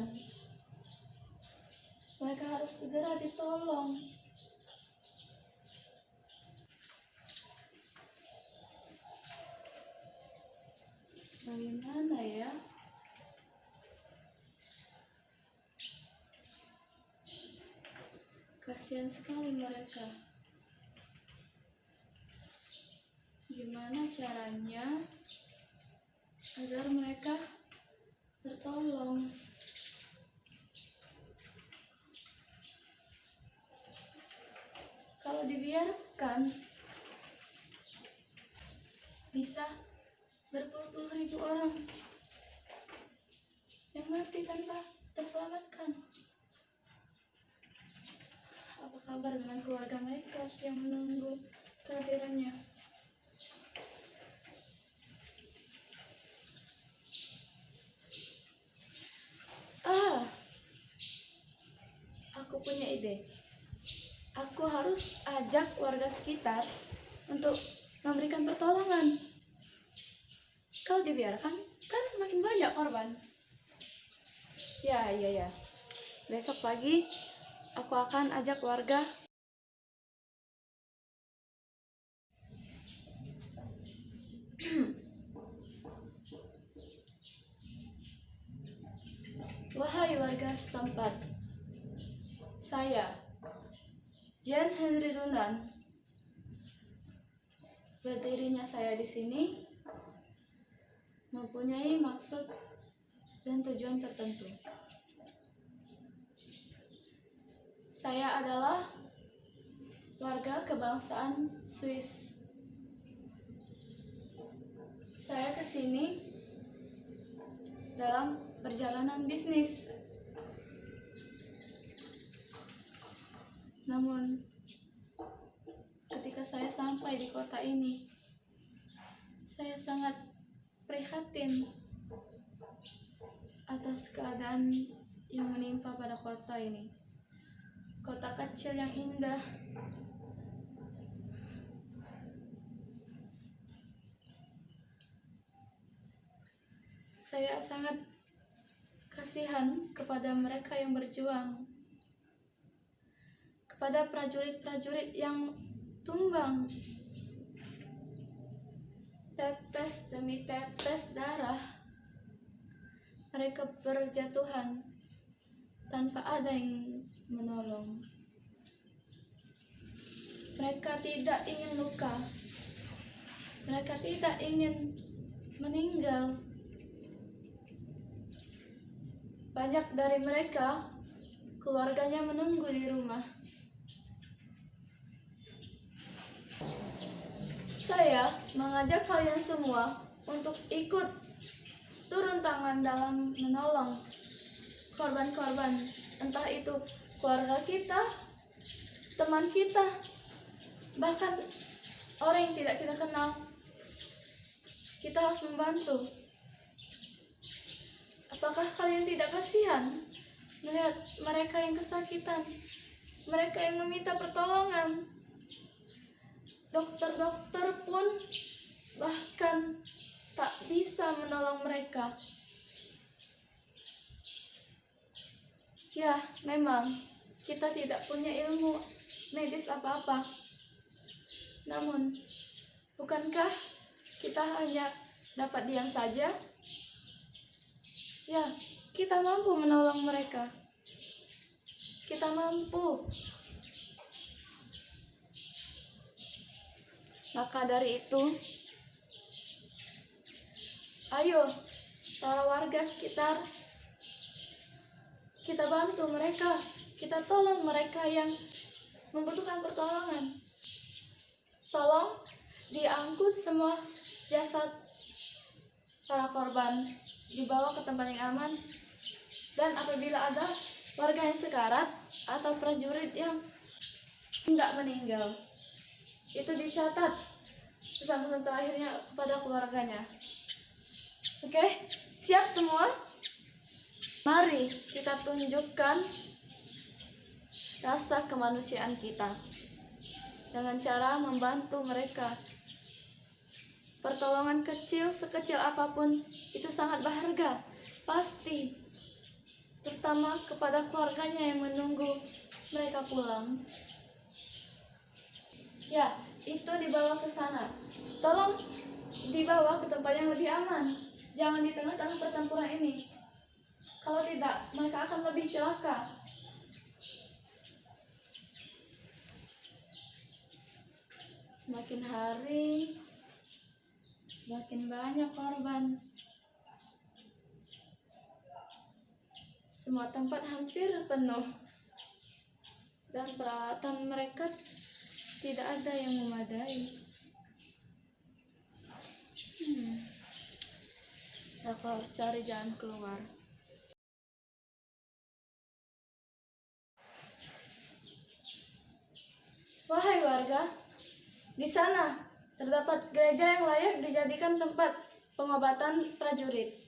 korban. Mereka harus segera ditolong. Bagaimana ya? Kasihan sekali mereka. Gimana caranya agar mereka tertolong? Kalau dibiarkan, bisa berpuluh-puluh ribu orang yang mati tanpa terselamatkan. Apa kabar dengan keluarga mereka yang menunggu kehadirannya? Aku punya ide. Aku harus ajak warga sekitar untuk memberikan pertolongan. Kalau dibiarkan, kan makin banyak korban. Ya. Besok pagi, aku akan ajak warga. Wahai warga setempat, saya, Jean Henry Dunant, berdirinya saya di sini mempunyai maksud dan tujuan tertentu. Saya adalah warga kebangsaan Swiss. Saya kesini dalam perjalanan bisnis. Namun, ketika saya sampai di kota ini, saya sangat prihatin atas keadaan yang menimpa pada kota ini. Kota kecil yang indah. Saya sangat kasihan kepada mereka yang berjuang, kepada prajurit-prajurit yang tumbang, tetes demi tetes darah. Mereka berjatuhan tanpa ada yang menolong. Mereka tidak ingin luka. Mereka tidak ingin meninggal. Banyak dari mereka, keluarganya menunggu di rumah. Saya mengajak kalian semua untuk ikut turun tangan dalam menolong korban-korban, entah itu keluarga kita, teman kita, bahkan orang yang tidak kita kenal. Kita harus membantu. Apakah kalian tidak kasihan melihat mereka yang kesakitan, mereka yang meminta pertolongan? Dokter-dokter pun bahkan tak bisa menolong mereka. Ya, memang kita tidak punya ilmu medis apa-apa. Namun, bukankah kita hanya dapat diam saja? Ya, kita mampu menolong mereka. Kita mampu. Maka dari itu, ayo para warga sekitar, kita bantu mereka, kita tolong mereka yang membutuhkan pertolongan. Tolong diangkut semua jasad para korban, dibawa ke tempat yang aman, dan apabila ada warga yang sekarat atau prajurit yang tidak meninggal, itu dicatat pesan-pesan terakhirnya kepada keluarganya. Oke, siap semua? Mari kita tunjukkan rasa kemanusiaan kita dengan cara membantu mereka. Pertolongan kecil sekecil apapun itu sangat berharga, pasti. terutama kepada keluarganya yang menunggu mereka pulang. Ya, itu dibawa ke sana. Tolong dibawa ke tempat yang lebih aman. Jangan di tengah-tengah pertempuran ini. Kalau tidak, mereka akan lebih celaka. Semakin hari, semakin banyak korban. Semua tempat hampir penuh. Dan peralatan mereka tidak ada yang memadai. Aku harus cari jalan keluar. Wahai warga, di sana terdapat gereja yang layak dijadikan tempat pengobatan prajurit.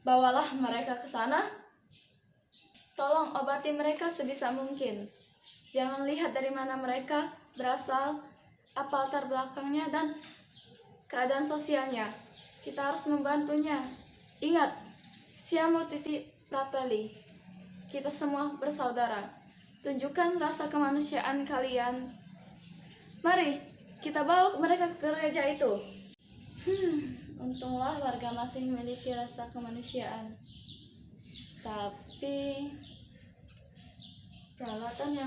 Bawalah mereka ke sana. Tolong obati mereka sebisa mungkin. Jangan lihat dari mana mereka berasal, apa latar belakangnya, dan keadaan sosialnya. Kita harus membantunya. Ingat, siamo tutti fratelli. Kita semua bersaudara. Tunjukkan rasa kemanusiaan kalian. Mari, kita bawa mereka ke gereja itu. Untunglah warga masih memiliki rasa kemanusiaan. Tapi peralatan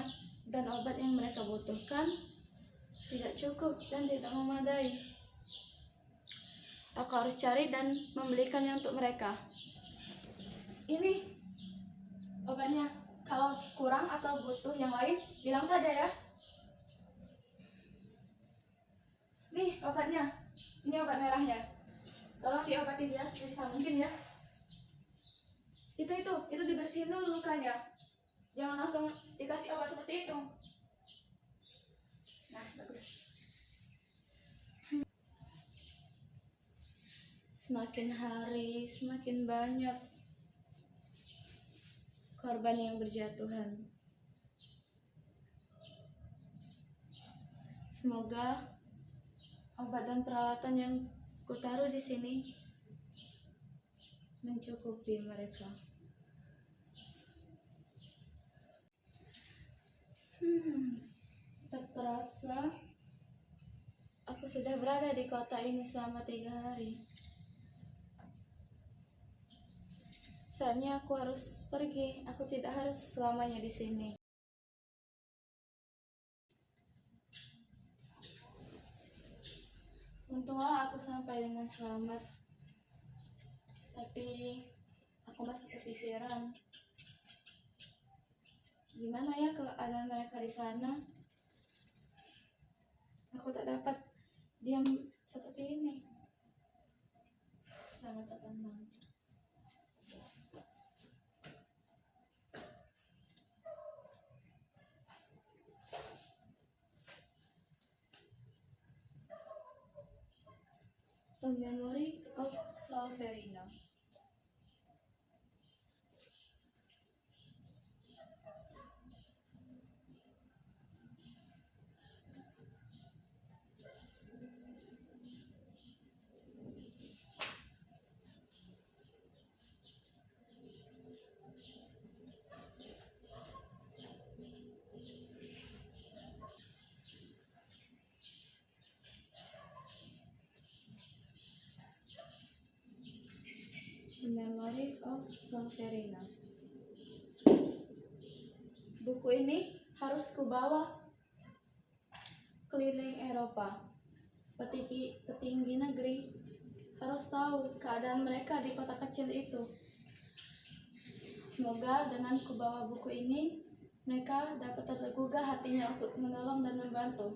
dan obat yang mereka butuhkan tidak cukup dan tidak memadai. Aku harus cari dan membelikannya untuk mereka. Ini obatnya. Kalau kurang atau butuh yang lain, bilang saja ya. Nih obatnya. Ini obat merahnya. Tolong diobati dia sebisa mungkin ya. Itu dibersihin dulu lukanya. Jangan langsung dikasih obat seperti itu. Nah, bagus. Semakin hari, semakin banyak korban yang berjatuhan. Semoga obat dan peralatan yang kutaruh di sini mencukupi mereka. Tak terasa aku sudah berada di kota ini selama 3 hari. Saatnya aku harus pergi. Aku tidak harus selamanya di sini. Untunglah aku sampai dengan selamat. Tapi aku masih kepikiran. Gimana ya keadaan mereka di sana? Aku tak dapat diam seperti ini. Aku sangat tak tenang. A Memory of Solferino. The Memory of Solferino. Buku ini harus kubawa keliling Eropa. Petinggi negeri harus tahu keadaan mereka di kota kecil itu. Semoga dengan kubawa buku ini, mereka dapat tergugah hatinya untuk menolong dan membantu.